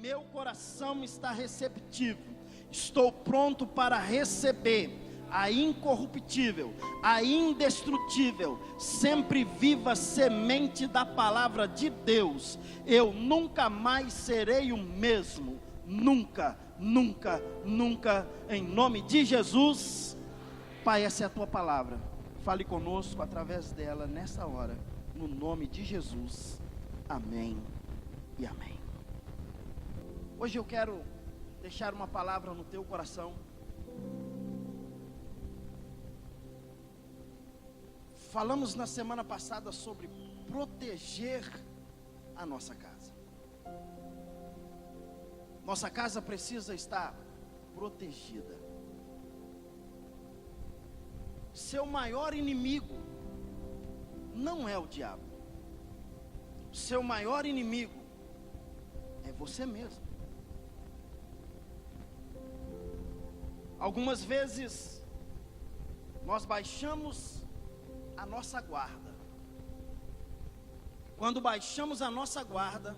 meu coração está receptivo, estou pronto para receber a incorruptível, a indestrutível, sempre viva semente da palavra de Deus. Eu nunca mais serei o mesmo, nunca, nunca, nunca, em nome de Jesus. Pai, essa é a tua palavra, fale conosco através dela nessa hora, no nome de Jesus, amém e amém. Hoje eu quero deixar uma palavra no teu coração. Falamos na semana passada sobre proteger a nossa casa. Nossa casa precisa estar protegida. Seu maior inimigo não é o diabo. Seu maior inimigo é você mesmo. Algumas vezes nós baixamos a nossa guarda. Quando baixamos a nossa guarda,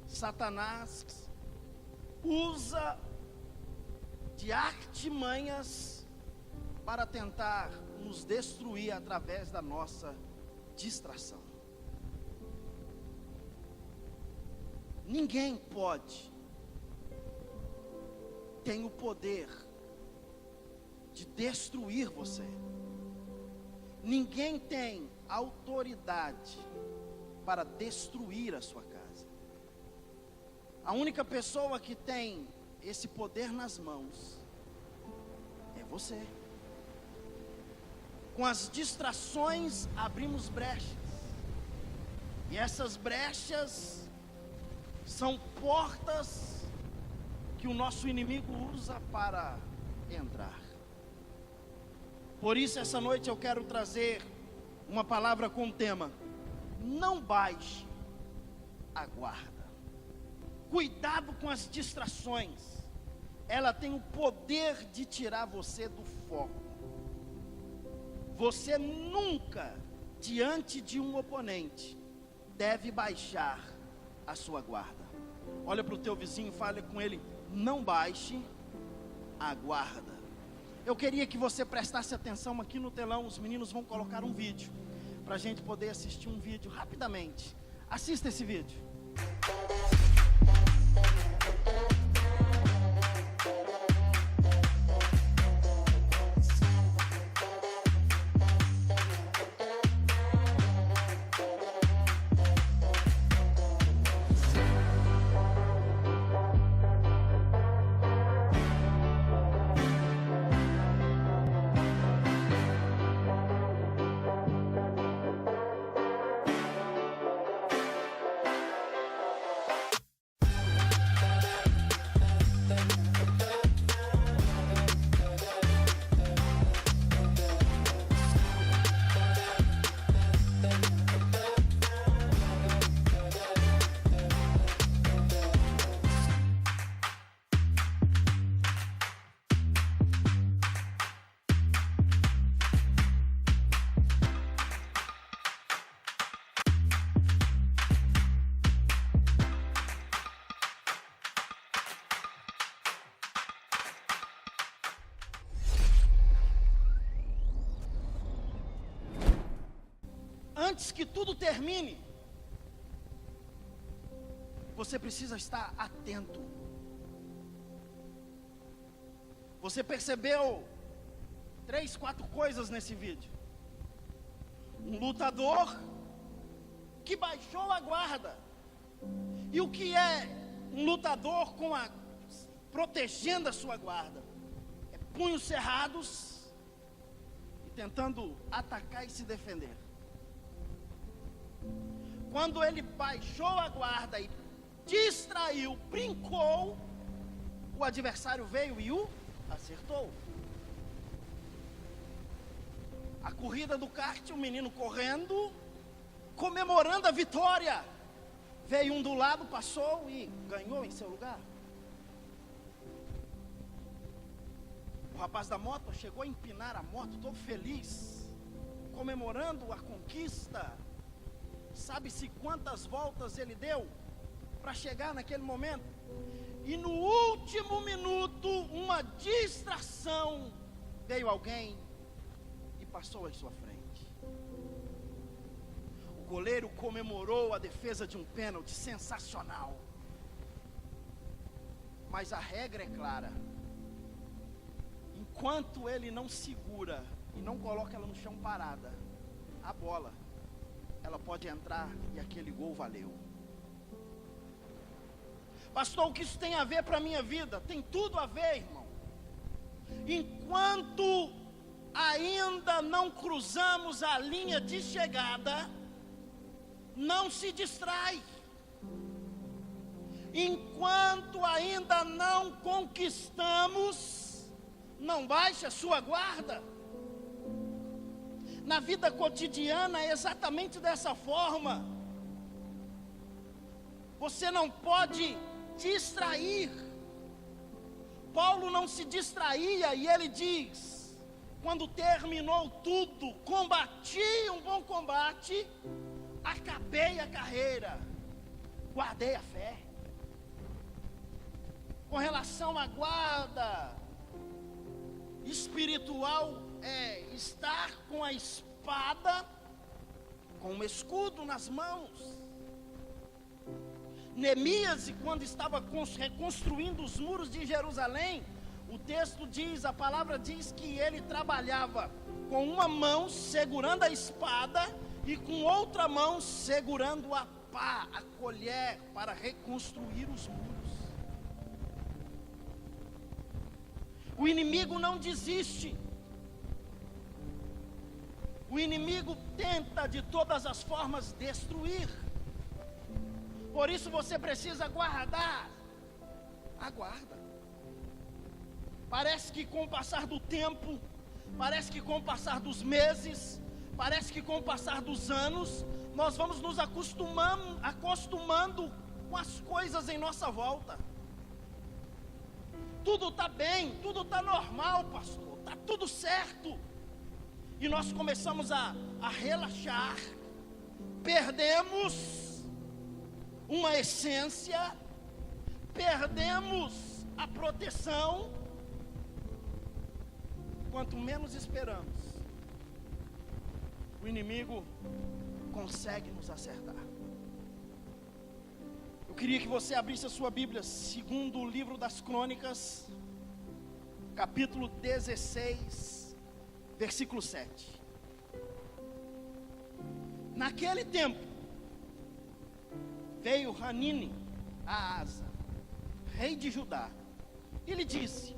Satanás usa de artimanhas para tentar nos destruir através da nossa distração. Ninguém tem o poder de destruir você. Ninguém tem autoridade para destruir a sua casa. A única pessoa que tem esse poder nas mãos é você. Com as distrações abrimos brechas, e essas brechas são portas que o nosso inimigo usa para entrar. Por isso essa noite eu quero trazer uma palavra com o tema: não baixe a guarda. Cuidado com as distrações, ela tem o poder de tirar você do foco. Você nunca, diante de um oponente, deve baixar a sua guarda. Olha para o teu vizinho e fale com ele: não baixe a guarda. Eu queria que você prestasse atenção aqui no telão. Os meninos vão colocar um vídeo, para a gente poder assistir um vídeo rapidamente. Assista esse vídeo. Antes que tudo termine, você precisa estar atento. Você percebeu 3, 4 coisas nesse vídeo. Um lutador que baixou a guarda. E o que é um lutador protegendo a sua guarda? É punhos cerrados e tentando atacar e se defender. Quando ele baixou a guarda e distraiu, brincou, o adversário veio e o acertou. A corrida do kart, o menino correndo, comemorando a vitória. Veio um do lado, passou e ganhou em seu lugar. O rapaz da moto chegou a empinar a moto, todo feliz, comemorando a conquista. Sabe-se quantas voltas ele deu para chegar naquele momento. E no último minuto, uma distração, veio alguém e passou à sua frente. O goleiro comemorou a defesa de um pênalti sensacional. Mas a regra é clara: enquanto ele não segura e não coloca ela no chão parada, a bola, ela pode entrar e aquele gol valeu. Pastor, o que isso tem a ver para a minha vida? Tem tudo a ver, irmão. Enquanto ainda não cruzamos a linha de chegada, não se distrai. Enquanto ainda não conquistamos, não baixe a sua guarda. Na vida cotidiana é exatamente dessa forma. Você não pode distrair. Paulo não se distraía e ele diz: quando terminou tudo, combati um bom combate, acabei a carreira, guardei a fé. Com relação à guarda espiritual, é estar com a espada, com o escudo nas mãos. Neemias, quando estava reconstruindo os muros de Jerusalém, o texto diz, a palavra diz que ele trabalhava com uma mão segurando a espada e com outra mão segurando a pá, a colher, para reconstruir os muros. O inimigo não desiste. O inimigo tenta de todas as formas destruir. Por isso você precisa guardar. Aguarda. Parece que com o passar do tempo, parece que com o passar dos meses, parece que com o passar dos anos, nós vamos nos acostumando com as coisas em nossa volta. Tudo está bem, tudo está normal, pastor, está tudo certo. E nós começamos a relaxar, perdemos uma essência, perdemos a proteção. Quanto menos esperamos, o inimigo consegue nos acertar. Eu queria que você abrisse a sua Bíblia, segundo o livro das Crônicas, capítulo 16, versículo 7. Naquele tempo, veio Hanine a Asa, rei de Judá, e lhe disse: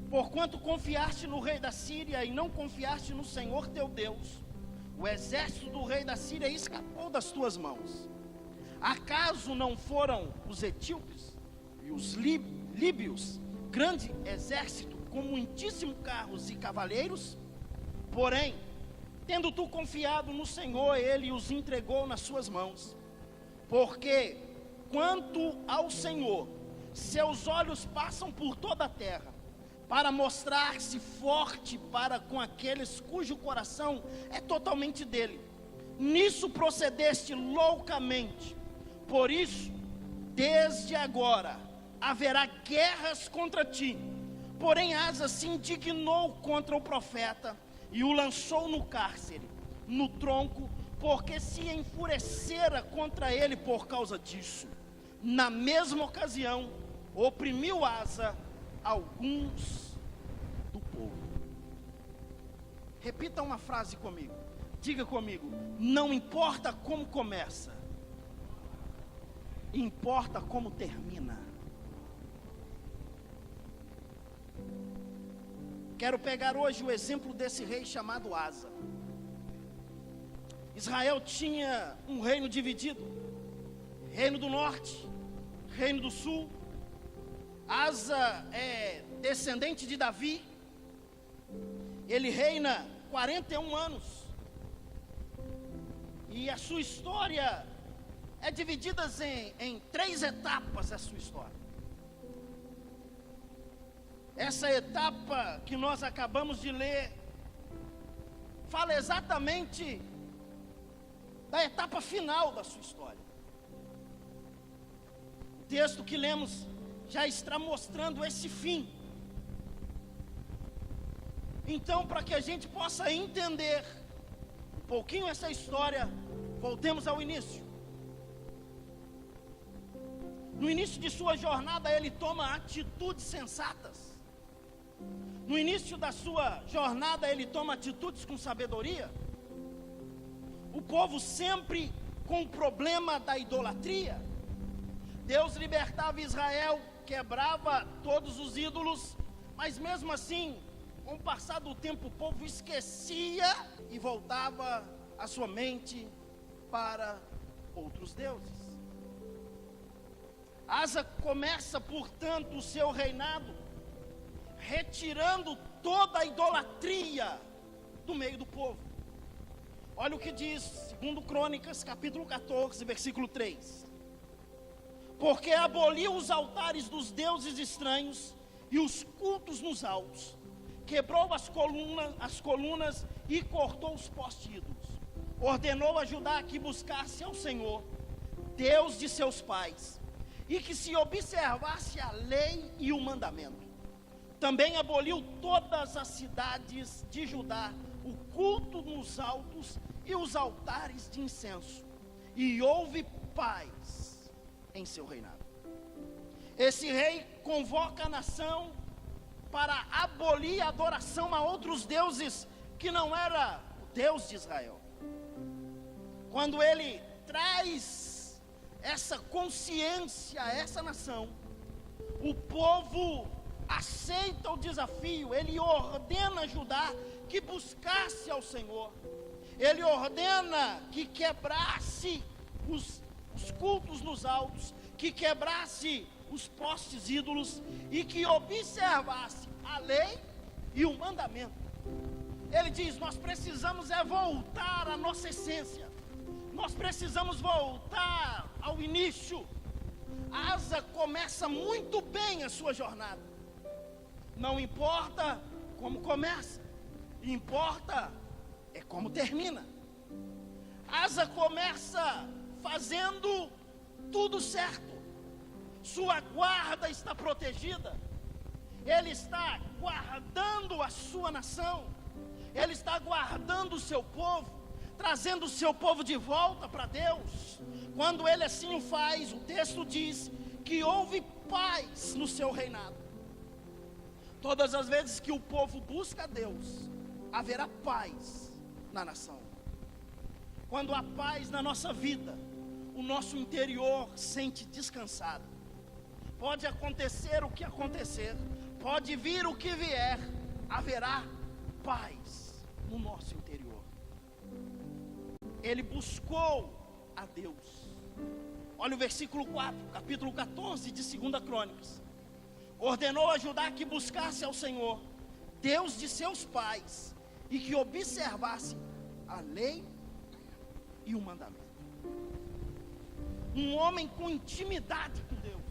porquanto confiaste no rei da Síria e não confiaste no Senhor teu Deus, o exército do rei da Síria escapou das tuas mãos. Acaso não foram os etíopes e os líbios, grande exército, com muitíssimos carros e cavaleiros? Porém, tendo tu confiado no Senhor, ele os entregou nas suas mãos. Porque, quanto ao Senhor, seus olhos passam por toda a terra, para mostrar-se forte para com aqueles cujo coração é totalmente dele. Nisso procedeste loucamente. Por isso, desde agora, haverá guerras contra ti. Porém, Asa se indignou contra o profeta e o lançou no cárcere, no tronco, porque se enfurecera contra ele por causa disso. Na mesma ocasião, oprimiu Asa alguns do povo. Repita uma frase comigo. Diga comigo: não importa como começa, importa como termina. Quero pegar hoje o exemplo desse rei chamado Asa. Israel tinha um reino dividido: reino do norte, reino do sul. Asa é descendente de Davi. Ele reina 41 anos. E a sua história é dividida em 3 etapas, a sua história. Essa etapa que nós acabamos de ler fala exatamente da etapa final da sua história. texto que lemos já está mostrando esse fim. Então, para que a gente possa entender um pouquinho essa história, voltemos ao início. No início de sua jornada, ele toma atitudes sensatas. No início da sua jornada, ele toma atitudes com sabedoria. O povo sempre com o problema da idolatria. Deus libertava Israel, quebrava todos os ídolos, mas mesmo assim, com o passar do tempo, o povo esquecia e voltava a sua mente para outros deuses. Asa começa, portanto, o seu reinado, retirando toda a idolatria do meio do povo. Olha o que diz, segundo Crônicas, capítulo 14, versículo 3. Porque aboliu os altares dos deuses estranhos e os cultos nos altos, quebrou as colunas e cortou os postes ídolos. Ordenou a Judá que buscasse ao Senhor, Deus de seus pais, e que se observasse a lei e o mandamento. Também aboliu todas as cidades de Judá, o culto nos altos e os altares de incenso, e houve paz em seu reinado. Esse rei convoca a nação para abolir a adoração a outros deuses que não era o Deus de Israel. Quando ele traz essa consciência a essa nação, o povo aceita o desafio. Ele ordena Judá que buscasse ao Senhor. Ele ordena que quebrasse os cultos nos altos, que quebrasse os postes ídolos e que observasse a lei e o mandamento. Ele diz: nós precisamos voltar à nossa essência. Nós precisamos voltar ao início. Asa começa muito bem a sua jornada. Não importa como começa, importa é como termina. Asa começa fazendo tudo certo. Sua guarda está protegida. Ele está guardando a sua nação. Ele está guardando o seu povo, trazendo o seu povo de volta para Deus. Quando ele assim o faz, o texto diz que houve paz no seu reinado. Todas as vezes que o povo busca a Deus, haverá paz na nação. Quando há paz na nossa vida, o nosso interior sente descansado. Pode acontecer o que acontecer, pode vir o que vier, haverá paz no nosso interior. Ele buscou a Deus. Olha o versículo 4, capítulo 14 de 2 Crônicas. Ordenou a Judá que buscasse ao Senhor, Deus de seus pais, e que observasse a lei e o mandamento. Um homem com intimidade com Deus,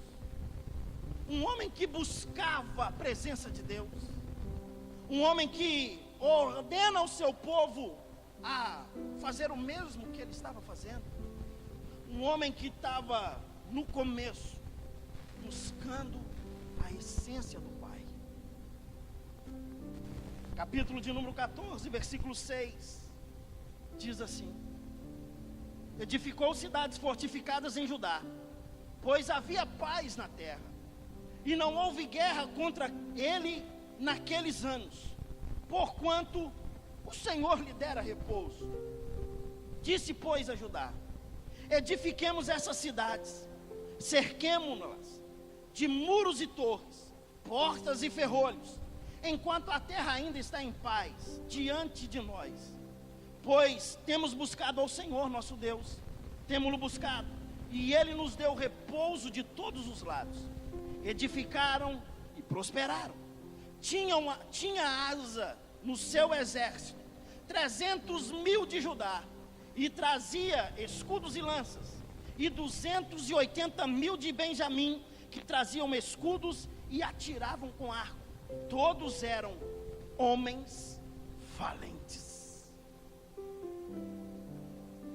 um homem que buscava a presença de Deus, um homem que ordena ao seu povo a fazer o mesmo que ele estava fazendo, um homem que estava no começo buscando a essência do Pai. Capítulo de número 14, versículo 6 diz assim: edificou cidades fortificadas em Judá, pois havia paz na terra, e não houve guerra contra ele naqueles anos, porquanto o Senhor lhe dera repouso. Disse, pois, a Judá: edifiquemos essas cidades, cerquemo-las de muros e torres, portas e ferrolhos, enquanto a terra ainda está em paz diante de nós. Pois temos buscado ao Senhor nosso Deus, temos-lo buscado, e Ele nos deu repouso de todos os lados. Edificaram e prosperaram. Tinha Asa no seu exército 300.000 de Judá, e trazia escudos e lanças, e 280.000 de Benjamim, que traziam escudos e atiravam com arco. Todos eram homens valentes.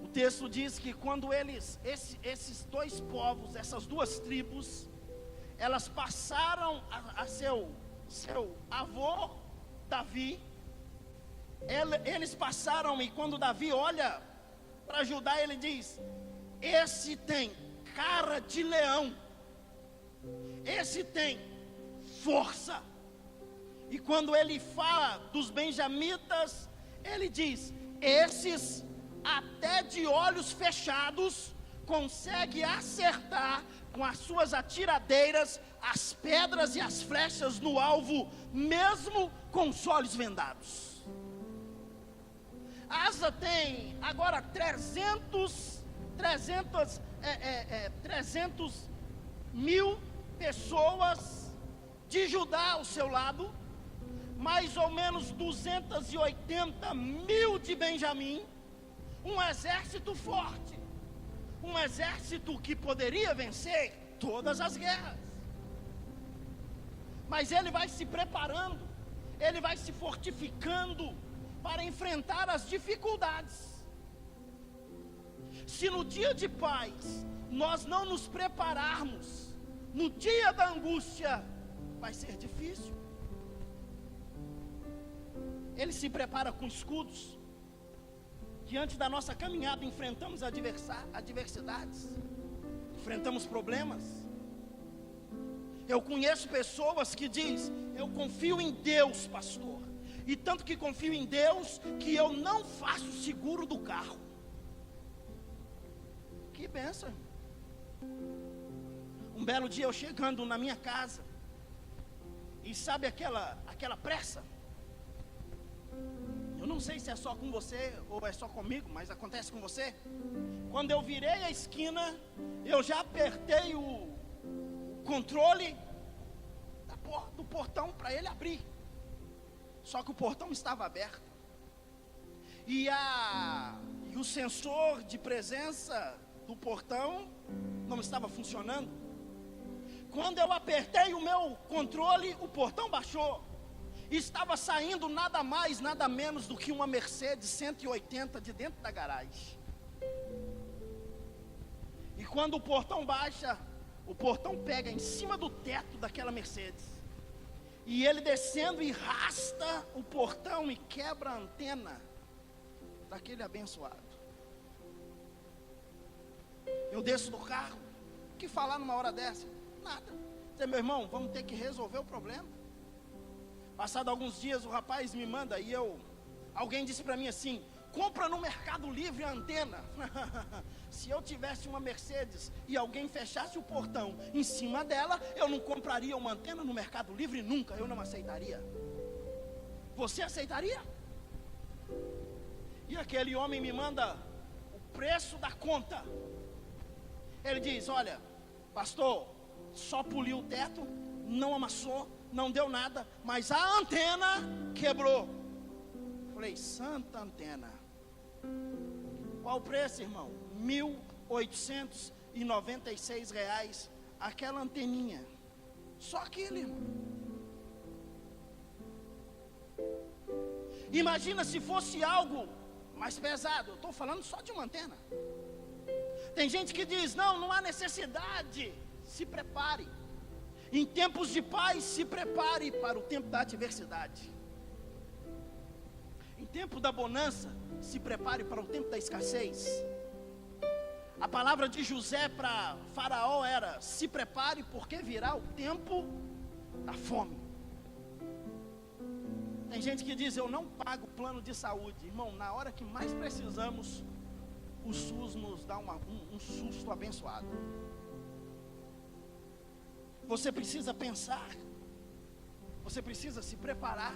O texto diz que quando esses dois povos, essas duas tribos, elas passaram a seu avô Davi, eles passaram, e quando Davi olha para Judá, ele diz: esse tem cara de leão, esse tem força. E quando ele fala dos benjamitas, ele diz: esses até de olhos fechados conseguem acertar com as suas atiradeiras as pedras e as flechas no alvo, mesmo com os olhos vendados. Asa tem agora 300 mil pessoas de Judá ao seu lado, mais ou menos 280 mil de Benjamim, um exército forte, um exército que poderia vencer todas as guerras. Mas ele vai se preparando, ele vai se fortificando para enfrentar as dificuldades. Se no dia de paz nós não nos prepararmos, no dia da angústia vai ser difícil. Ele se prepara com escudos. Diante da nossa caminhada enfrentamos adversidades, enfrentamos problemas. Eu conheço pessoas que dizem: eu confio em Deus, pastor, e tanto que confio em Deus que eu não faço seguro do carro. Que bênção. Um belo dia eu chegando na minha casa, e sabe aquela pressa? Eu não sei se é só com você ou é só comigo, mas acontece com você. Quando eu virei a esquina, eu já apertei o controle do portão para ele abrir. Só que o portão estava aberto. E o sensor de presença do portão não estava funcionando. Quando eu apertei o meu controle, o portão baixou. Estava saindo nada mais, nada menos do que uma Mercedes 180 de dentro da garagem. E quando o portão baixa, o portão pega em cima do teto daquela Mercedes. E ele descendo e arrasta o portão e quebra a antena daquele abençoado. Eu desço do carro. O que falar numa hora dessa? Nada. Dizer: meu irmão, vamos ter que resolver o problema. Passado alguns dias o rapaz me manda, alguém disse para mim assim: compra no Mercado Livre a antena. Se eu tivesse uma Mercedes e alguém fechasse o portão em cima dela, eu não compraria uma antena no Mercado Livre nunca, eu não aceitaria. Você aceitaria? E aquele homem me manda o preço da conta. Ele diz: olha, pastor, só poliu o teto, não amassou, não deu nada, mas a antena quebrou. Falei: santa antena. Qual o preço, irmão? R$1.896, aquela anteninha. Só aquilo, irmão. Imagina se fosse algo mais pesado. Eu estou falando só de uma antena. Tem gente que diz: não há necessidade. Se prepare. Em tempos de paz, se prepare para o tempo da adversidade. Em tempo da bonança, se prepare para o tempo da escassez. A palavra de José para Faraó era: se prepare, porque virá o tempo da fome. Tem gente que diz: eu não pago plano de saúde. Irmão, na hora que mais precisamos, o SUS nos dá um susto abençoado. Você precisa pensar, você precisa se preparar.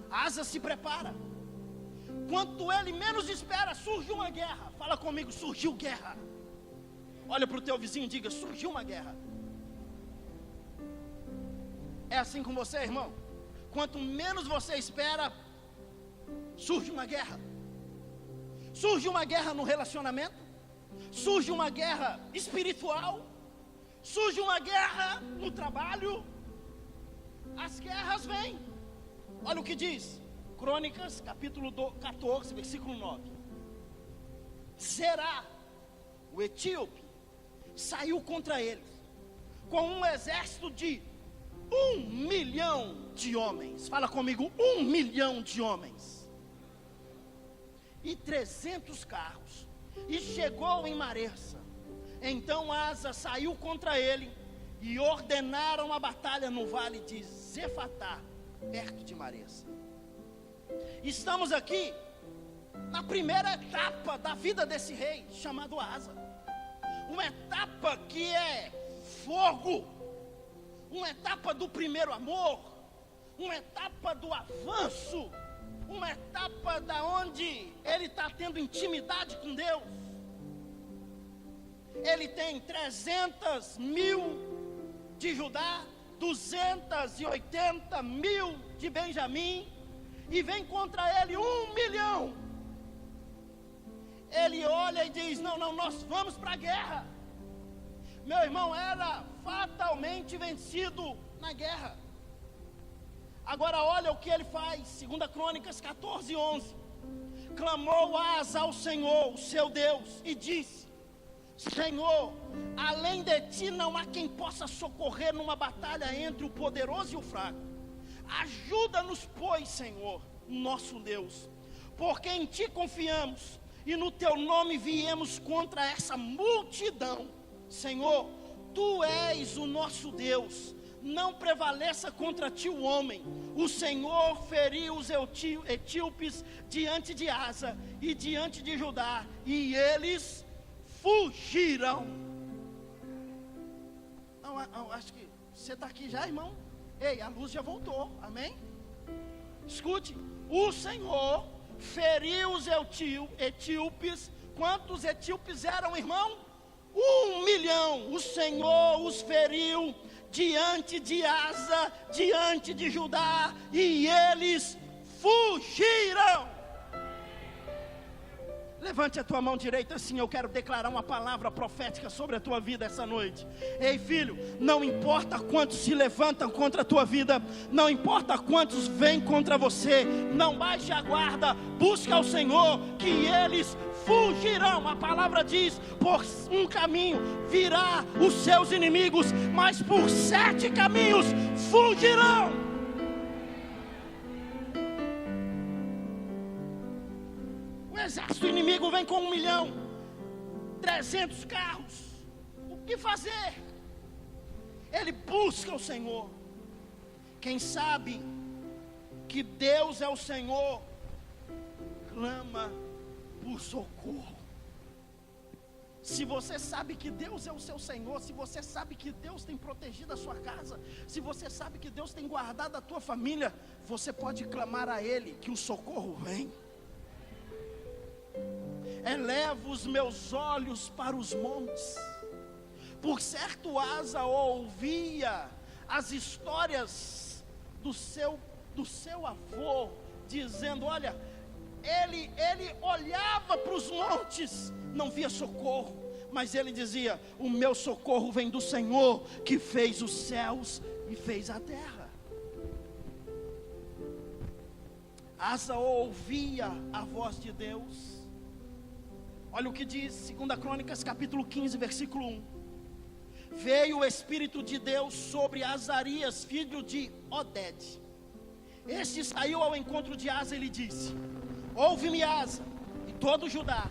Asa se prepara. Quanto ele menos espera, surge uma guerra. Fala comigo: surgiu guerra. Olha para o teu vizinho e diga: surgiu uma guerra. É assim com você, irmão? Quanto menos você espera, surge uma guerra. Surge uma guerra no relacionamento, surge uma guerra espiritual, surge uma guerra no trabalho. As guerras vêm. Olha o que diz Crônicas, capítulo 14, versículo 9. Zerá, o etíope, saiu contra eles, com um exército de 1 milhão de homens. Fala comigo, 1 milhão de homens. E 300 carros. E chegou em Maresa. Então Asa saiu contra ele, e ordenaram a batalha no vale de Zefatá, perto de Maresa. Estamos aqui na primeira etapa da vida desse rei, chamado Asa. Uma etapa que é fogo, uma etapa do primeiro amor, uma etapa do avanço, uma etapa da onde ele está tendo intimidade com Deus. Ele tem 300 mil de Judá, 280 mil de Benjamim, e vem contra ele 1 milhão. Ele olha e diz: não, nós vamos para a guerra. Meu irmão, era fatalmente vencido na guerra. Agora olha o que ele faz. 2 Crônicas 14:11. Clamou Asa ao Senhor, o seu Deus, e disse: Senhor, além de ti não há quem possa socorrer numa batalha entre o poderoso e o fraco. Ajuda-nos, pois, Senhor, nosso Deus, porque em ti confiamos, e no teu nome viemos contra essa multidão. Senhor, tu és o nosso Deus, não prevaleça contra ti o homem. O Senhor feriu os etíopes diante de Asa e diante de Judá, e eles fugiram. Não, acho que você está aqui já, irmão. Ei, a luz já voltou, amém? Escute, o Senhor feriu os etíopes. Quantos etíopes eram, irmão? 1 milhão. O Senhor os feriu diante de Asa, diante de Judá, e eles fugiram. Levante a tua mão direita assim, eu quero declarar uma palavra profética sobre a tua vida essa noite. Ei, filho, não importa quantos se levantam contra a tua vida, não importa quantos vêm contra você, não baixe a guarda, busca ao Senhor, que eles fugirão. A palavra diz: por um caminho virá os seus inimigos, mas por 7 caminhos fugirão. O exército inimigo vem com 1 milhão, 300 carros. O que fazer? Ele busca o Senhor. Quem sabe que Deus é o Senhor, clama por socorro. Se você sabe que Deus é o seu Senhor, se você sabe que Deus tem protegido a sua casa, se você sabe que Deus tem guardado a tua família, você pode clamar a Ele, que o socorro vem. Elevo os meus olhos para os montes. Por certo, Asa ouvia as histórias do seu avô, dizendo: olha, ele olhava para os montes, não via socorro, mas ele dizia: o meu socorro vem do Senhor, que fez os céus e fez a terra. Asa ouvia a voz de Deus. Olha o que diz 2 Crônicas capítulo 15, versículo 1. Veio o Espírito de Deus sobre Azarias, filho de Oded. Este saiu ao encontro de Asa e lhe disse: ouve-me, Asa, e todo Judá,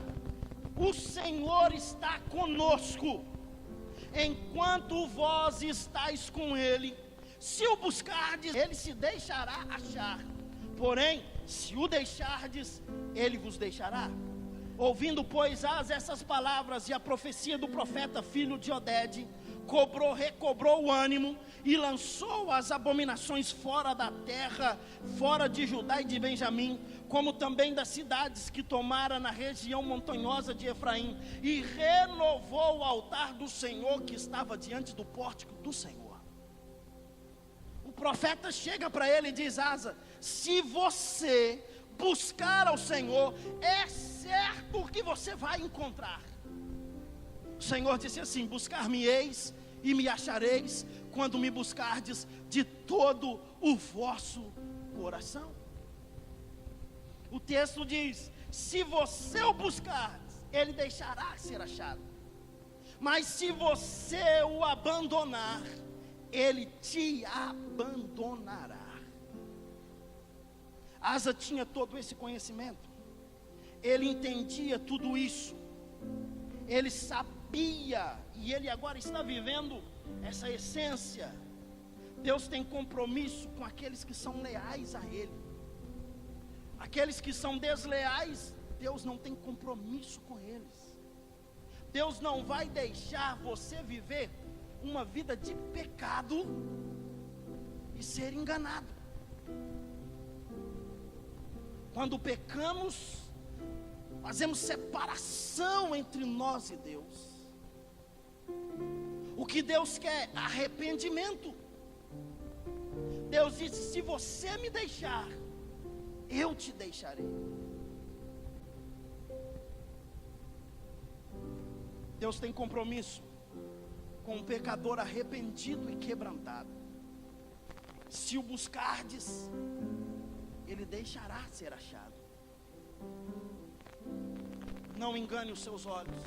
o Senhor está conosco, enquanto vós estáis com ele. Se o buscardes, ele se deixará achar, porém, se o deixardes, ele vos deixará. Ouvindo, pois, Asa essas palavras e a profecia do profeta filho de Oded, recobrou o ânimo e lançou as abominações fora da terra, fora de Judá e de Benjamim, como também das cidades que tomara na região montanhosa de Efraim, e renovou o altar do Senhor que estava diante do pórtico do Senhor. O profeta chega para ele e diz: Asa, se você buscar ao Senhor, é certo que você vai encontrar. O Senhor disse assim: buscar-me-eis e me achareis, quando me buscardes de todo o vosso coração. O texto diz: se você o buscardes, ele deixará ser achado. Mas se você o abandonar, ele te abandonará. Asa tinha todo esse conhecimento, ele entendia tudo isso, ele sabia, e ele agora está vivendo essa essência. Deus tem compromisso com aqueles que são leais a Ele. Aqueles que são desleais, Deus não tem compromisso com eles. Deus não vai deixar você viver uma vida de pecado e ser enganado. Quando pecamos, fazemos separação entre nós e Deus. O que Deus quer? Arrependimento. Deus disse: se você me deixar, eu te deixarei. Deus tem compromisso com um pecador arrependido e quebrantado. Se o buscardes, ele deixará ser achado. Não engane os seus olhos,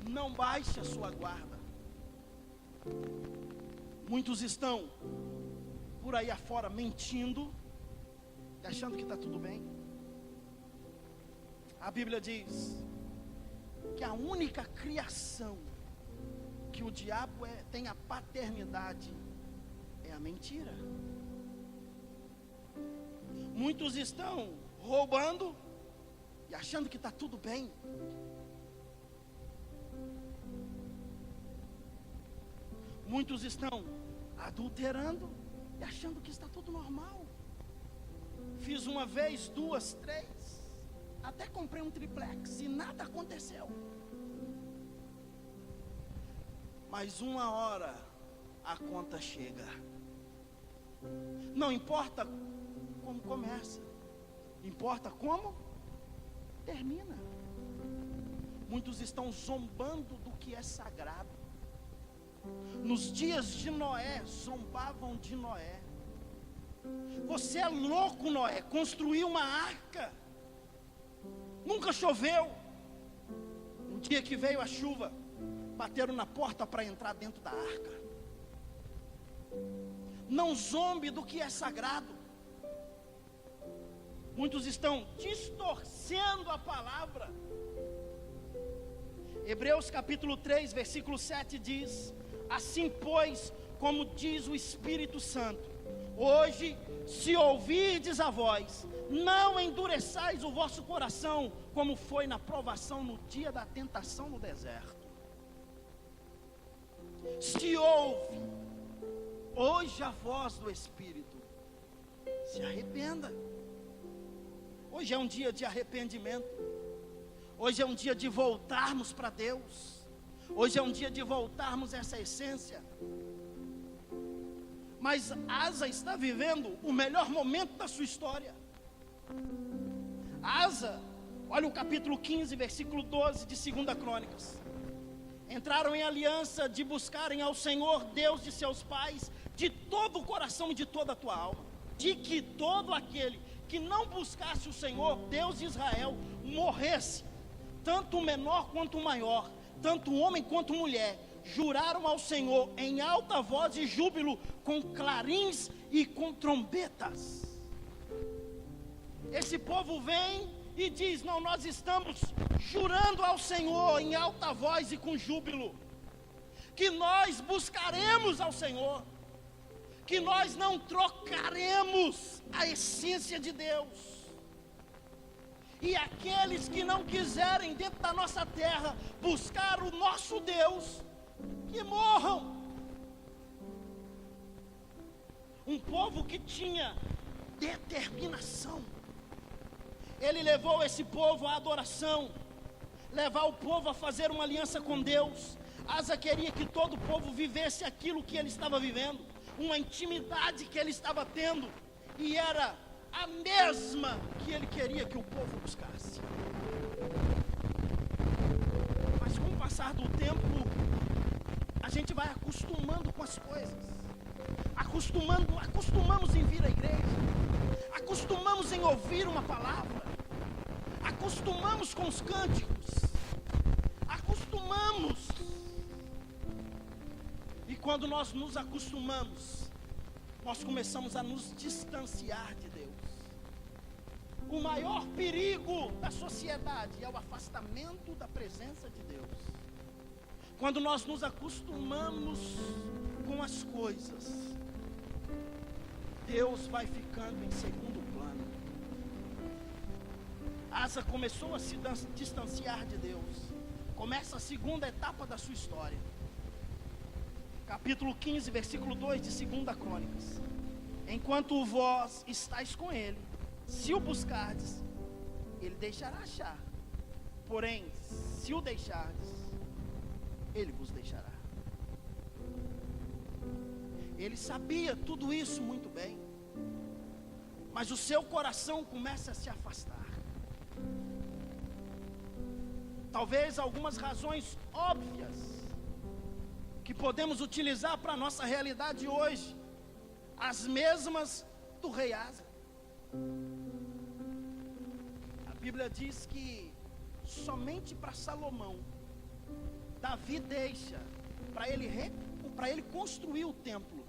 não baixe a sua guarda. Muitos estão por aí afora mentindo, achando que está tudo bem. A Bíblia diz que a única criação que o diabo tem a paternidade é a mentira. Muitos estão roubando e achando que está tudo bem. Muitos estão adulterando e achando que está tudo normal. Fiz uma vez, duas, três, até comprei um triplex e nada aconteceu. Mas uma hora a conta chega. Não importa como começa, importa como termina. Muitos estão zombando do que é sagrado. Nos dias de Noé, zombavam de Noé. Você é louco, Noé, construir uma arca. Nunca choveu. Um dia que veio a chuva, bateram na porta para entrar dentro da arca. Não zombe do que é sagrado. Muitos estão distorcendo a palavra. Hebreus capítulo 3, versículo 7 diz: assim pois, como diz o Espírito Santo, hoje, se ouvirdes a voz, não endureçais o vosso coração, como foi na provação no dia da tentação no deserto. Se ouve hoje a voz do Espírito, se arrependa. Hoje é um dia de arrependimento. Hoje é um dia de voltarmos para Deus. Hoje é um dia de voltarmos a essa essência. Mas Asa está vivendo o melhor momento da sua história. Asa, olha o capítulo 15, versículo 12 de 2 Crônicas. Entraram em aliança de buscarem ao Senhor, Deus de seus pais, de todo o coração e de toda a tua alma. De que todo aquele que não buscasse o Senhor, Deus de Israel, morresse. Tanto o menor quanto o maior, tanto o homem quanto a mulher, juraram ao Senhor em alta voz e júbilo, com clarins e com trombetas. Esse povo vem e diz: não, nós estamos jurando ao Senhor em alta voz e com júbilo, que nós buscaremos ao Senhor, que nós não trocaremos a essência de Deus. E aqueles que não quiserem dentro da nossa terra buscar o nosso Deus, que morram. Um povo que tinha determinação. Ele levou esse povo à adoração, levar o povo a fazer uma aliança com Deus. Asa queria que todo o povo vivesse aquilo que ele estava vivendo, uma intimidade que ele estava tendo, e era a mesma que ele queria que o povo buscasse. Mas com o passar do tempo, a gente vai acostumando com as coisas, acostumamos em vir à igreja, acostumamos em ouvir uma palavra, acostumamos com os cânticos, acostumamos. E quando nós nos acostumamos, nós começamos a nos distanciar de Deus. O maior perigo da sociedade é o afastamento da presença de Deus. Quando nós nos acostumamos com as coisas, Deus vai ficando em segundo plano. Asa começou a se distanciar de Deus. Começa a segunda etapa da sua história. Capítulo 15, versículo 2 de 2 Crônicas. Enquanto vós estáis com ele, se o buscardes, ele deixará achar. Porém, se o deixardes, ele vos deixará. Ele sabia tudo isso muito bem, mas o seu coração começa a se afastar. Talvez algumas razões óbvias que podemos utilizar para a nossa realidade hoje, as mesmas do rei Asa. A Bíblia diz que somente para Salomão, Davi deixa para ele construir o templo,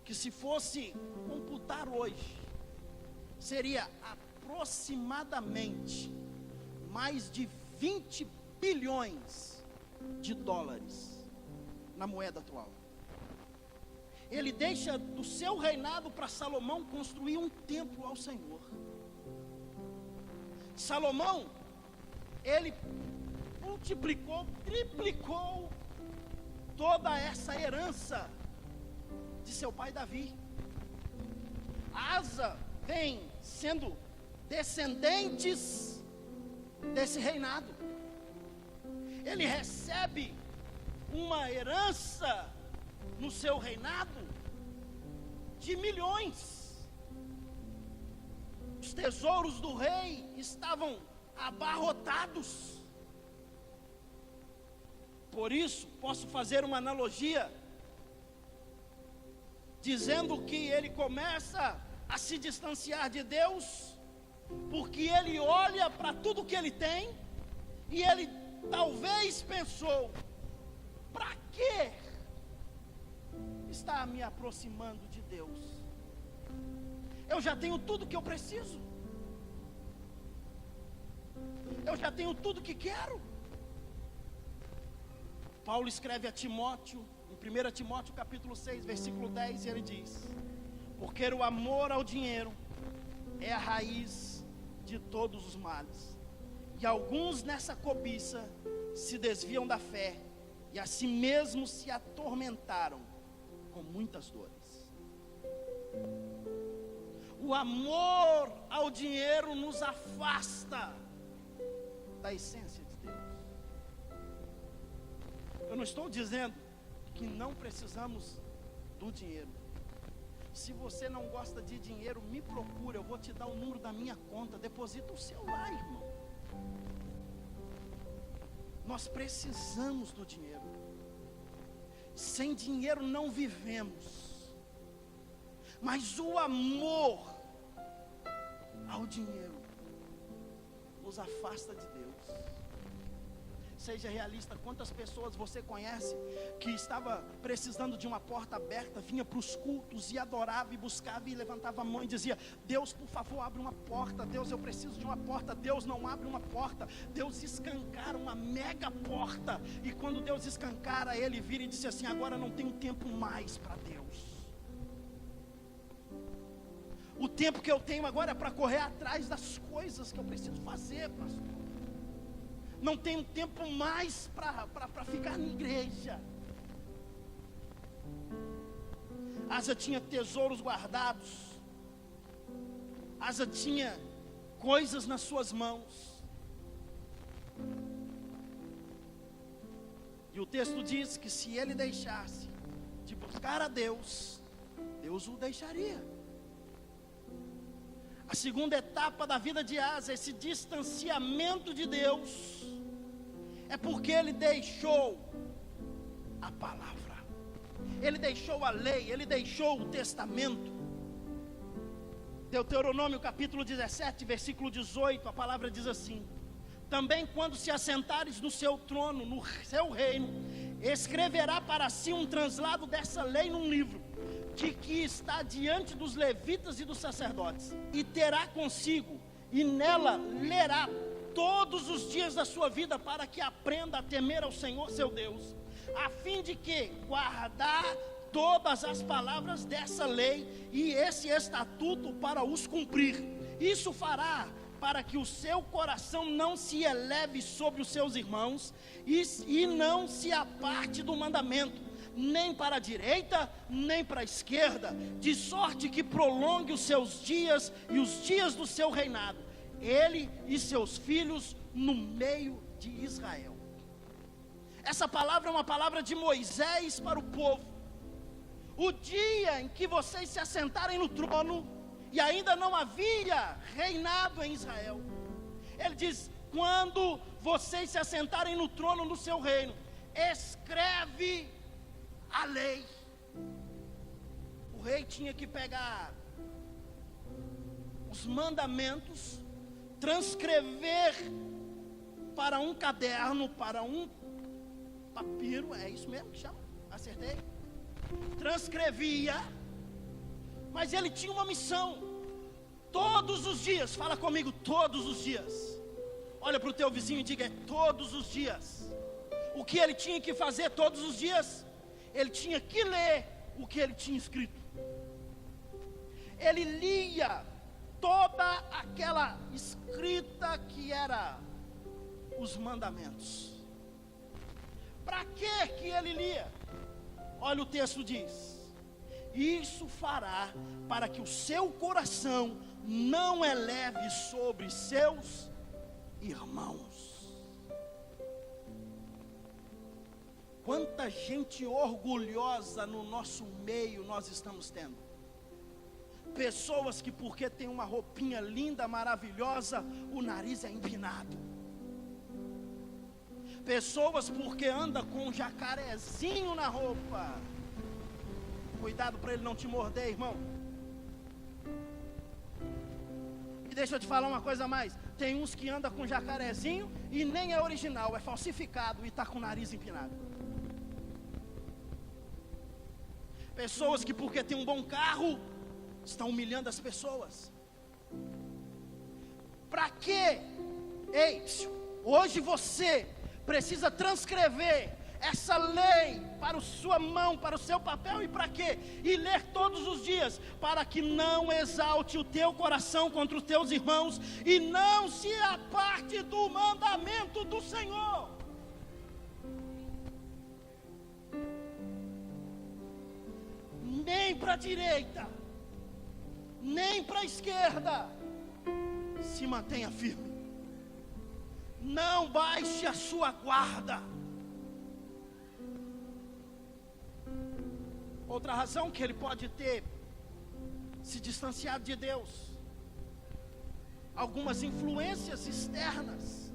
que se fosse computar hoje, seria aproximadamente mais de 20 bilhões de dólares na moeda atual. Ele deixa do seu reinado para Salomão construir um templo ao Senhor. Salomão, ele multiplicou, triplicou toda essa herança de seu pai Davi. Asa vem sendo descendentes desse reinado. Ele recebe uma herança no seu reinado de milhões. Os tesouros do rei estavam abarrotados. Por isso, posso fazer uma analogia, dizendo que ele começa a se distanciar de Deus, porque ele olha para tudo que ele tem, e ele talvez pensou: para que está me aproximando de Deus? Eu já tenho tudo que eu preciso, eu já tenho tudo que quero. Paulo escreve a Timóteo, em 1 Timóteo capítulo 6, versículo 10, e ele diz: porque o amor ao dinheiro é a raiz de todos os males, e alguns nessa cobiça se desviam da fé, e a si mesmos se atormentaram com muitas dores. O amor ao dinheiro nos afasta da essência de Deus. Eu não estou dizendo que não precisamos do dinheiro. Se você não gosta de dinheiro, me procura, eu vou te dar o número da minha conta, deposita o seu lá, irmão. Nós precisamos do dinheiro. Sem dinheiro não vivemos. Mas o amor ao dinheiro nos afasta de Deus. Seja realista. Quantas pessoas você conhece que estava precisando de uma porta aberta, vinha para os cultos e adorava e buscava e levantava a mão e dizia: Deus, por favor, abre uma porta. Deus, eu preciso de uma porta. Deus não abre uma porta. Deus escancara uma mega porta. E quando Deus escancara, ele vira e disse assim: agora não tenho tempo mais para Deus. O tempo que eu tenho agora é para correr atrás das coisas que eu preciso fazer, pastor. Não tenho tempo mais para ficar na igreja. Asa tinha tesouros guardados. Asa tinha coisas nas suas mãos. E o texto diz que se ele deixasse de buscar a Deus, Deus o deixaria. A segunda etapa da vida de Asa, esse distanciamento de Deus, é porque ele deixou a palavra, ele deixou a lei, ele deixou o testamento. Deuteronômio capítulo 17, versículo 18, a palavra diz assim: também quando se assentares no seu trono, no seu reino, escreverá para si um translado dessa lei num livro, de que está diante dos levitas e dos sacerdotes, e terá consigo, e nela lerá todos os dias da sua vida, para que aprenda a temer ao Senhor seu Deus, a fim de que guardar todas as palavras dessa lei e esse estatuto para os cumprir. Isso fará para que o seu coração não se eleve sobre os seus irmãos e não se aparte do mandamento, nem para a direita, nem para a esquerda, de sorte que prolongue os seus dias e os dias do seu reinado, ele e seus filhos no meio de Israel. Essa palavra é uma palavra de Moisés para o povo. O dia em que vocês se assentarem no trono, e ainda não havia reinado em Israel, ele diz: quando vocês se assentarem no trono do seu reino, escreve a lei. O rei tinha que pegar os mandamentos, transcrever para um caderno, para um papiro, é isso mesmo que chama? Acertei? Transcrevia, mas ele tinha uma missão. Todos os dias, fala comigo, todos os dias. Olha para o teu vizinho e diga: todos os dias. O que ele tinha que fazer todos os dias? Ele tinha que ler o que ele tinha escrito. Ele lia toda aquela escrita que era os mandamentos. Para que ele lia? Olha, o texto diz: isso fará para que o seu coração não eleve sobre seus irmãos. Quanta gente orgulhosa no nosso meio nós estamos tendo. Pessoas que, porque tem uma roupinha linda, maravilhosa, o nariz é empinado. Pessoas porque anda com um jacarezinho na roupa. Cuidado para ele não te morder, irmão. E deixa eu te falar uma coisa a mais. Tem uns que andam com jacarezinho e nem é original, é falsificado e está com o nariz empinado. Pessoas que porque tem um bom carro, estão humilhando as pessoas. Para quê? Ei, hoje você precisa transcrever essa lei para a sua mão, para o seu papel, e para quê? E ler todos os dias, para que não exalte o teu coração contra os teus irmãos, e não se aparte do mandamento do Senhor. Nem para a direita, nem para a esquerda, se mantenha firme. Não baixe a sua guarda. Outra razão que ele pode ter se distanciado de Deus: algumas influências externas.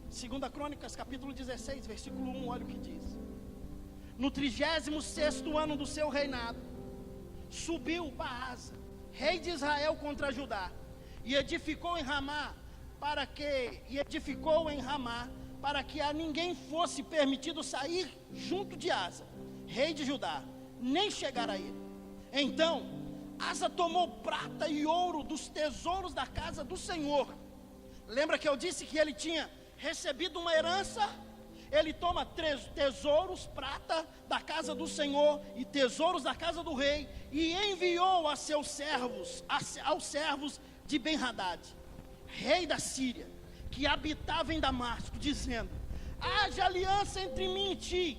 2 Crônicas capítulo 16, versículo 1, olha o que diz: no 36º ano do seu reinado, subiu Baasa, rei de Israel, contra Judá, e edificou em Ramá, para que a ninguém fosse permitido sair junto de Asa, rei de Judá, nem chegar a ele. Então Asa tomou prata e ouro dos tesouros da casa do Senhor. Lembra que eu disse que ele tinha recebido uma herança? Ele toma tesouros, prata da casa do Senhor e tesouros da casa do rei, e enviou a seus servos, aos servos de Ben-Hadad, rei da Síria, que habitava em Damasco, dizendo: haja aliança entre mim e ti,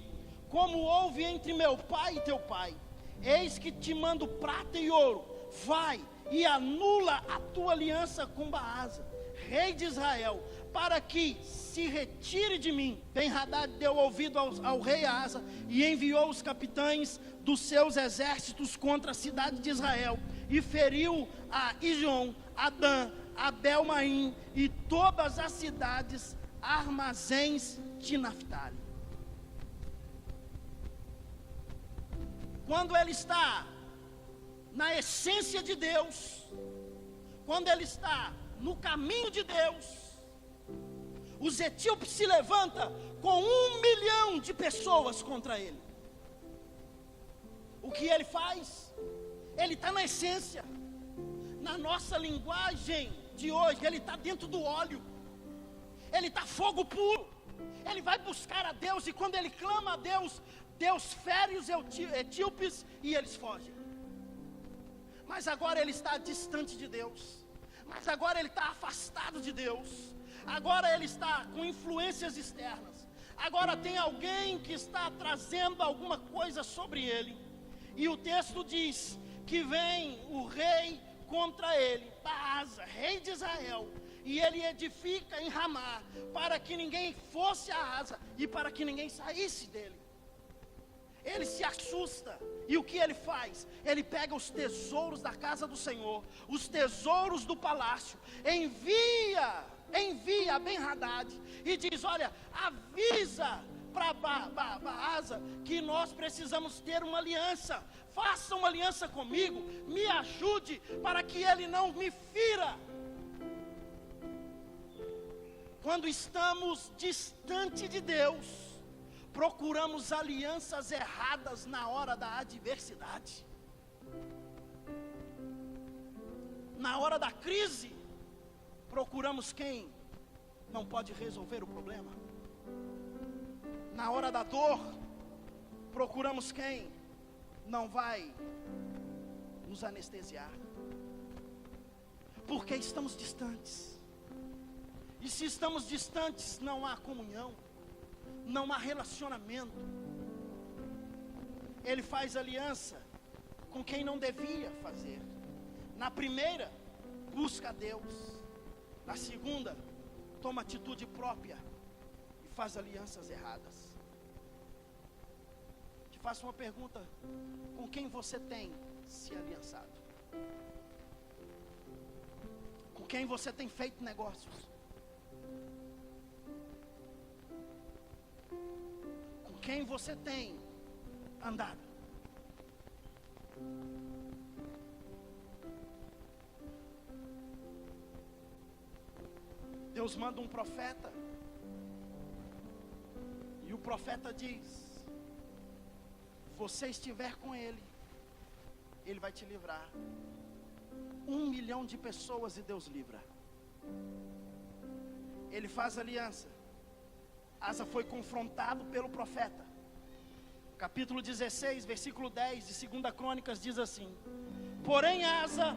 como houve entre meu pai e teu pai. Eis que te mando prata e ouro. Vai e anula a tua aliança com Baasa, rei de Israel, para que se retire de mim. Ben-Hadad deu ouvido ao rei Asa e enviou os capitães dos seus exércitos contra a cidade de Israel, e feriu a Ijon, a Dan, a Belmaim e todas as cidades armazéns de Naftali. Quando ele está na essência de Deus, quando ele está no caminho de Deus, os etíopes se levantam com 1 milhão de pessoas contra ele. O que ele faz? Ele está na essência. Na nossa linguagem de hoje, ele está dentro do óleo. Ele está fogo puro. Ele vai buscar a Deus, e quando ele clama a Deus, Deus fere os etíopes e eles fogem. Mas agora ele está distante de Deus. Mas agora ele está afastado de Deus. Agora ele está com influências externas. Agora tem alguém que está trazendo alguma coisa sobre ele. E o texto diz que vem o rei contra ele, Baasa, rei de Israel. E ele edifica em Ramá, para que ninguém fosse a Asa e para que ninguém saísse dele. Ele se assusta. E o que ele faz? Ele pega os tesouros da casa do Senhor, os tesouros do palácio, envia a Ben-Hadad e diz: olha, avisa para Baasa que nós precisamos ter uma aliança. Faça uma aliança comigo, me ajude para que ele não me fira. Quando estamos distante de Deus, procuramos alianças erradas na hora da adversidade. Na hora da crise, procuramos quem não pode resolver o problema. Na hora da dor, procuramos quem não vai nos anestesiar. Porque estamos distantes. E se estamos distantes, não há comunhão, não há relacionamento. Ele faz aliança com quem não devia fazer. Na primeira, busca a Deus. Na segunda, toma atitude própria e faz alianças erradas. Te faço uma pergunta: com quem você tem se aliançado? Com quem você tem feito negócios? Com quem você tem andado? Deus manda um profeta, e o profeta diz: você estiver com ele, ele vai te livrar. 1 milhão de pessoas e Deus livra. Ele faz aliança. Asa foi confrontado pelo profeta. Capítulo 16, versículo 10 de 2 Crônicas diz assim: porém Asa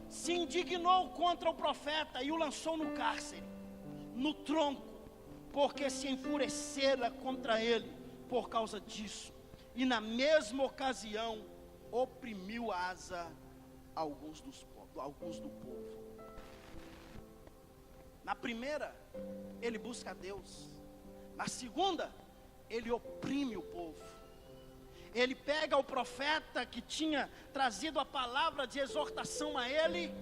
se indignou contra o profeta e o lançou no cárcere, no tronco, porque se enfurecera contra ele por causa disso. E na mesma ocasião oprimiu Asa alguns do povo. Na primeira, ele busca a Deus. Na segunda, ele oprime o povo. Ele pega o profeta que tinha trazido a palavra de exortação a ele,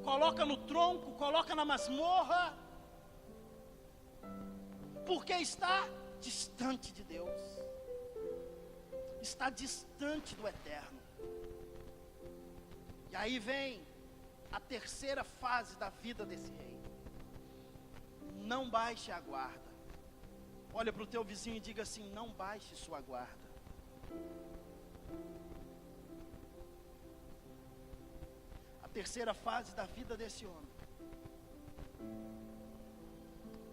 coloca no tronco, coloca na masmorra, porque está distante de Deus, está distante do eterno. E aí vem a terceira fase da vida desse rei: não baixe a guarda. Olha para o teu vizinho e diga assim: não baixe sua guarda. A terceira fase da vida desse homem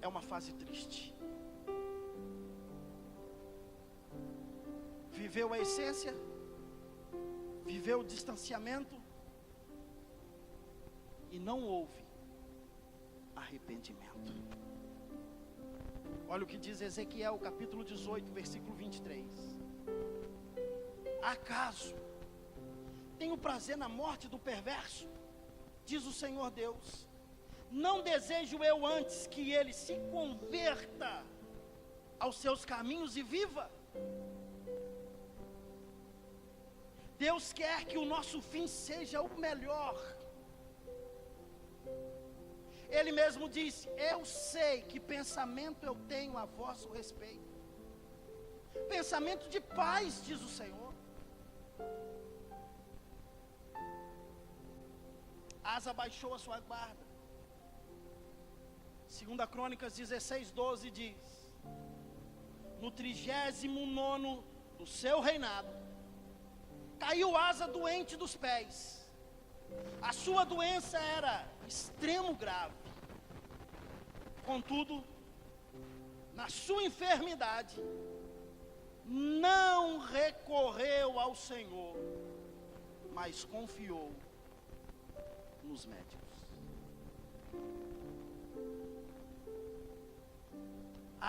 é uma fase triste. Viveu a essência, viveu o distanciamento e não houve arrependimento. Olha o que diz Ezequiel, capítulo 18, versículo 23. Acaso tenho prazer na morte do perverso? Diz o Senhor Deus. Não desejo eu antes que ele se converta aos seus caminhos e viva? Deus quer que o nosso fim seja o melhor. Ele mesmo disse: eu sei que pensamento eu tenho a vosso respeito. Pensamento de paz, diz o Senhor. Asa baixou a sua guarda. 2 Crônicas 16:12 diz: no 39º do seu reinado, caiu Asa doente dos pés. A sua doença era extremo grave. Contudo, na sua enfermidade, não recorreu ao Senhor, mas confiou nos médicos.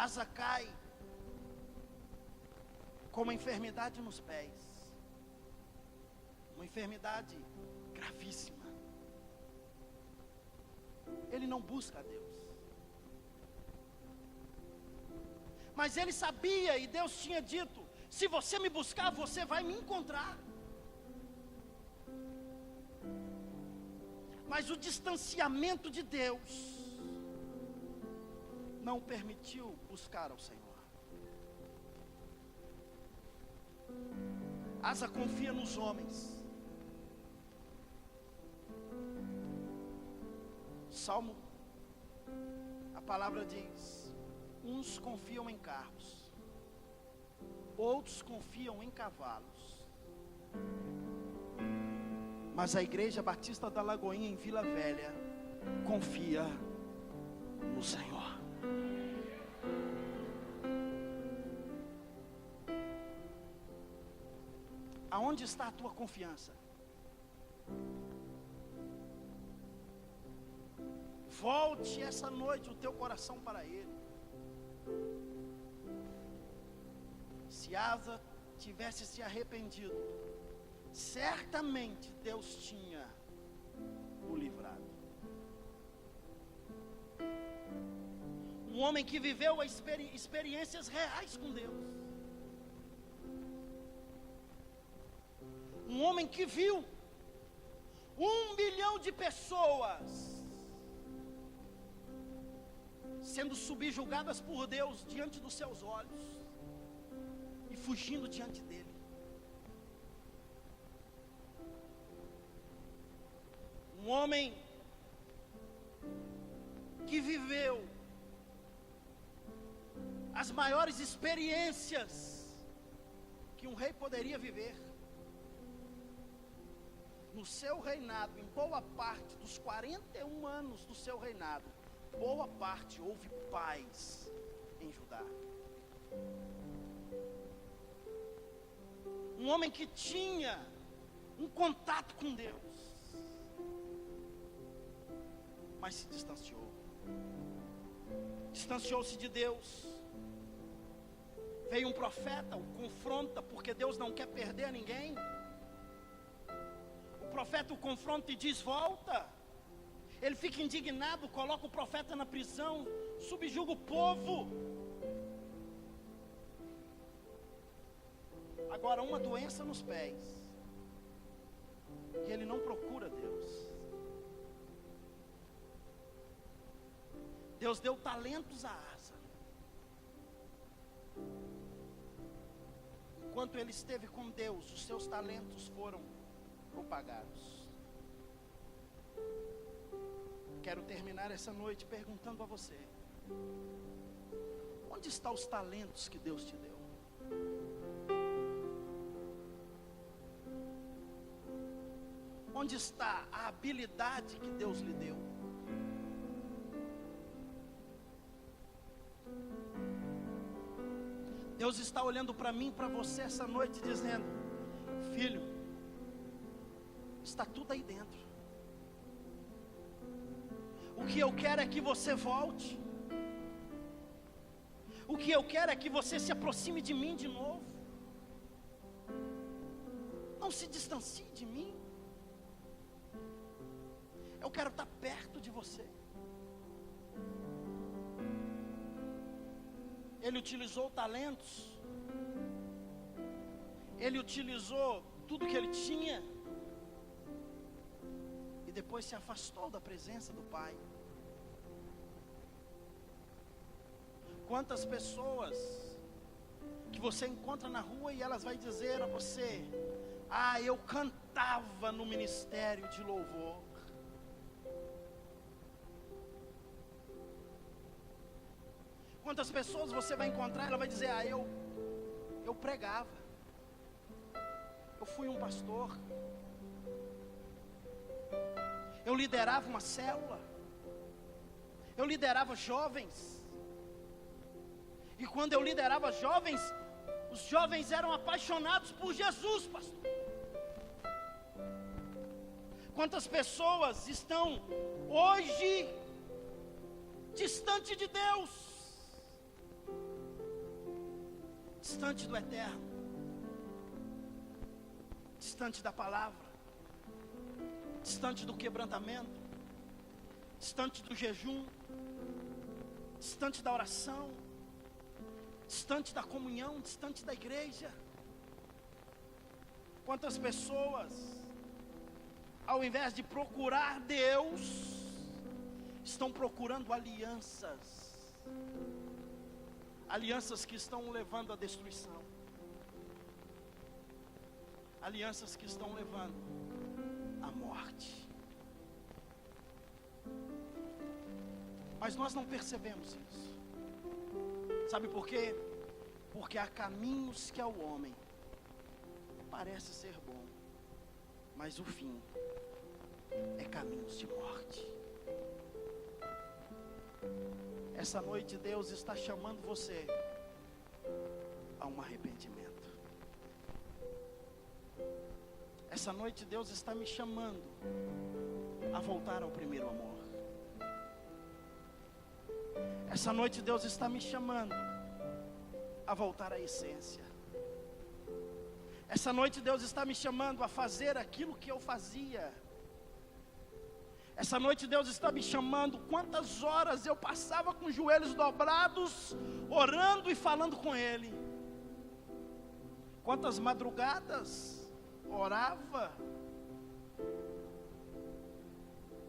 Asa cai com uma enfermidade nos pés, uma enfermidade gravíssima. Ele não busca a Deus, mas ele sabia, e Deus tinha dito: se você me buscar, você vai me encontrar. Mas o distanciamento de Deus não permitiu buscar ao Senhor. Asa confia nos homens. Salmo, a palavra diz: uns confiam em carros, outros confiam em cavalos, mas a Igreja Batista da Lagoinha, em Vila Velha, confia no Senhor. Aonde está a tua confiança? Volte essa noite o teu coração para Ele. Se Asa tivesse se arrependido, certamente Deus tinha o livrado. Um homem que viveu experiências reais com Deus. Um homem que viu 1 bilhão de pessoas sendo subjugadas por Deus diante dos seus olhos e fugindo diante dele. Um homem que viveu as maiores experiências que um rei poderia viver. No seu reinado, em boa parte dos 41 anos do seu reinado, boa parte houve paz em Judá. Um homem que tinha um contato com Deus, mas se distanciou. Distanciou-se de Deus. Veio um profeta, o confronta, porque Deus não quer perder a ninguém. O profeta o confronta e diz: volta. Ele fica indignado, coloca o profeta na prisão, subjuga o povo. Agora, uma doença nos pés, e ele não procura Deus. Deus deu talentos a Asa. Enquanto ele esteve com Deus, os seus talentos foram propagados. Quero terminar essa noite perguntando a você: onde estão os talentos que Deus te deu? Onde está a habilidade que Deus lhe deu? Deus está olhando para mim, para você essa noite, dizendo: filho, está tudo aí dentro. O que eu quero é que você volte. O que eu quero é que você se aproxime de mim de novo. Não se distancie de mim. Eu quero estar perto de você. Ele utilizou talentos. Ele utilizou tudo que ele tinha. E depois se afastou da presença do Pai. Quantas pessoas que você encontra na rua e elas vão dizer a você: ah, eu cantava no ministério de louvor. Quantas pessoas você vai encontrar, ela vai dizer: eu pregava, eu fui um pastor, eu liderava uma célula, eu liderava jovens, e quando eu liderava jovens, os jovens eram apaixonados por Jesus, pastor. Quantas pessoas estão hoje distante de Deus, distante do eterno, distante da palavra, distante do quebrantamento, distante do jejum, distante da oração, distante da comunhão, distante da igreja. Quantas pessoas, ao invés de procurar Deus, estão procurando alianças que estão levando à destruição, alianças que estão levando à morte. Mas nós não percebemos isso. Sabe por quê? Porque há caminhos que ao homem parece ser bom, mas o fim é caminhos de morte. Essa noite Deus está chamando você a um arrependimento. Essa noite Deus está me chamando a voltar ao primeiro amor. Essa noite Deus está me chamando a voltar à essência. Essa noite Deus está me chamando a fazer aquilo que eu fazia. Essa noite Deus está me chamando. Quantas horas eu passava com os joelhos dobrados, orando e falando com Ele. Quantas madrugadas orava.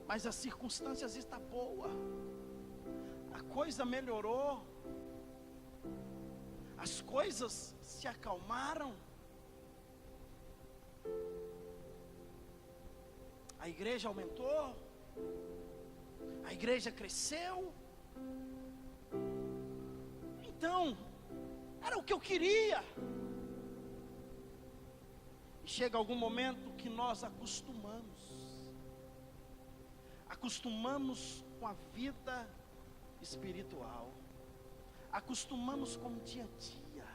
Mas as circunstâncias estão boas. A coisa melhorou. As coisas se acalmaram. A igreja aumentou. A igreja cresceu. Então, era o que eu queria. E chega algum momento que nós acostumamos com a vida espiritual, acostumamos com o dia a dia.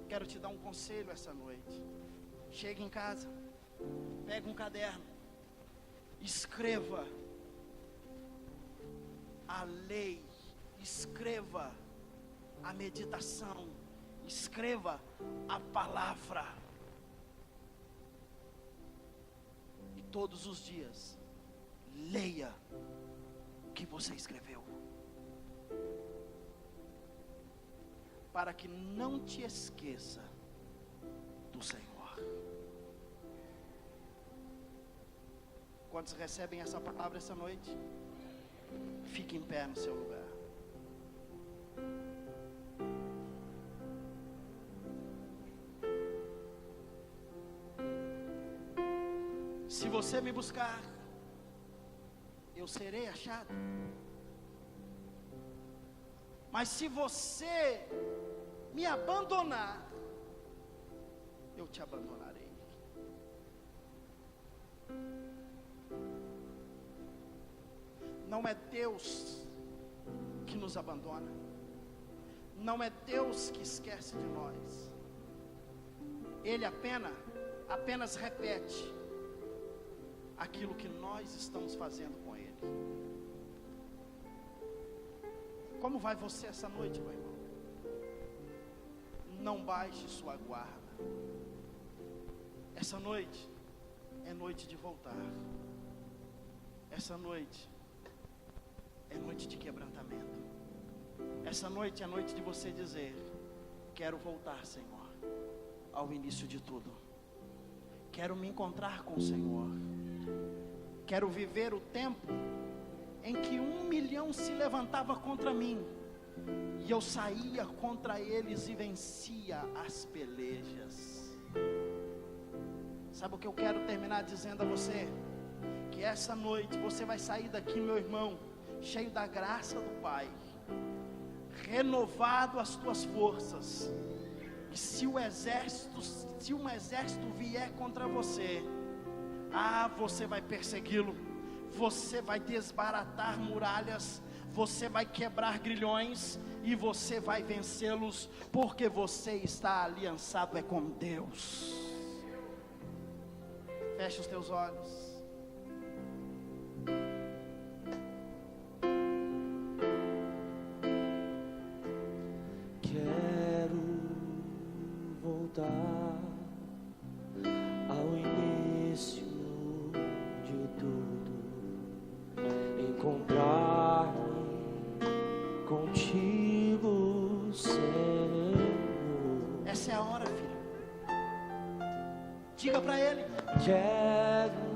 Quero te dar um conselho essa noite. Chega em casa, pega um caderno, escreva a lei, escreva a meditação, escreva a palavra. E todos os dias, leia o que você escreveu, para que não te esqueça do Senhor. Quantos recebem essa palavra essa noite? Fique em pé no seu lugar. Se você me buscar, eu serei achado. Mas se você me abandonar, eu te abandonarei. Não é Deus que nos abandona. Não é Deus que esquece de nós. Ele apenas repete aquilo que nós estamos fazendo com Ele. Como vai você essa noite, meu irmão? Não baixe sua guarda. Essa noite é noite de voltar. Essa noite é noite de quebrantamento. Essa noite é noite de você dizer: quero voltar, Senhor, ao início de tudo. Quero me encontrar com o Senhor. Quero viver o tempo em que 1 milhão se levantava contra mim, e eu saía contra eles e vencia as pelejas. Sabe o que eu quero terminar dizendo a você? Que essa noite você vai sair daqui, meu irmão, cheio da graça do Pai, renovado as tuas forças, que se um exército vier contra você, você vai persegui-lo, você vai desbaratar muralhas, você vai quebrar grilhões, e você vai vencê-los, porque você está aliançado com Deus. Feche os teus olhos. Voltar ao início de tudo, encontrar-me contigo, Senhor. Essa é a hora, filho. Diga para Ele: quero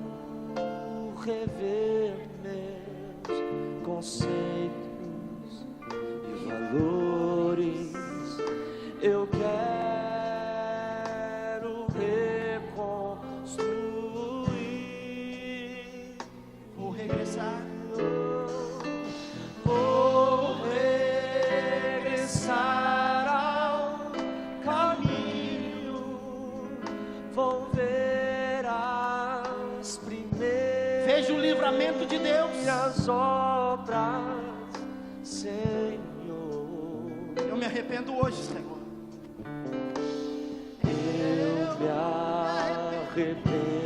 rever meus conceitos e valores. Eu quero reconstruir. Vou regressar. Vou regressar ao caminho. Vou ver as primeiras. Veja o livramento de Deus. As obras, Senhor. Eu me arrependo hoje, Senhor. Eu me arrependo.